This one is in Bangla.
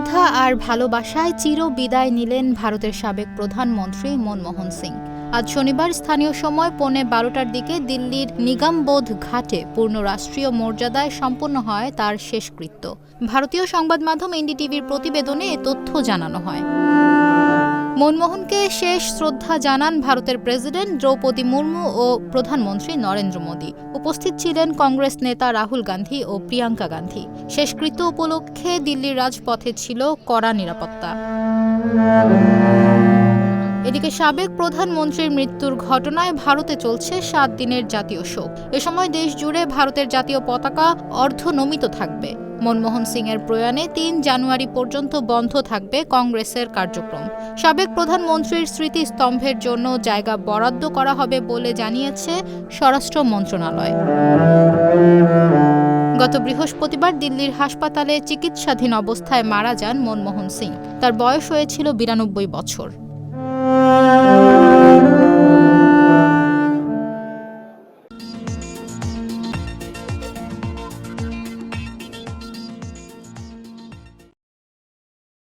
শ্রদ্ধা আর ভালোবাসায় চির বিদায় নিলেন ভারতের সাবেক প্রধানমন্ত্রী মনমোহন সিং। আজ শনিবার স্থানীয় সময় পৌনে 12টার দিকে দিল্লির নিগমবোধ ঘাটে পূর্ণ রাষ্ট্রীয় মর্যাদায় সম্পন্ন হয় তার শেষকৃত্য। ভারতীয় সংবাদ মাধ্যম এনডিটিভির প্রতিবেদনে এ তথ্য জানানো হয়। মনমোহনকে শেষ শ্রদ্ধা জানান ভারতের প্রেসিডেন্ট দ্রৌপদী মুর্মু ও প্রধানমন্ত্রী নরেন্দ্র মোদী। উপস্থিত ছিলেন কংগ্রেস নেতা রাহুল গান্ধী ও প্রিয়াঙ্কা গান্ধী। শেষকৃত্য উপলক্ষে দিল্লির রাজপথে ছিল কড়া নিরাপত্তা। এদিকে সাবেক প্রধানমন্ত্রীর মৃত্যুর ঘটনায় ভারতে চলছে 7 দিনের জাতীয় শোক। এ সময় দেশ জুড়ে ভারতের জাতীয় পতাকা অর্ধনমিত থাকবে। মনমোহন সিংয়ের প্রয়াণে 3 জানুয়ারি পর্যন্ত বন্ধ থাকবে কংগ্রেসের কার্যক্রম। সাবেক প্রধানমন্ত্রীর স্মৃতিস্তম্ভের জন্য জায়গা বরাদ্দ করা হবে বলে জানিয়েছে স্বরাষ্ট্র মন্ত্রণালয়। গত বৃহস্পতিবার দিল্লির হাসপাতালে চিকিৎসাধীন অবস্থায় মারা যান মনমোহন সিং। তার বয়স হয়েছিল 92 বছর।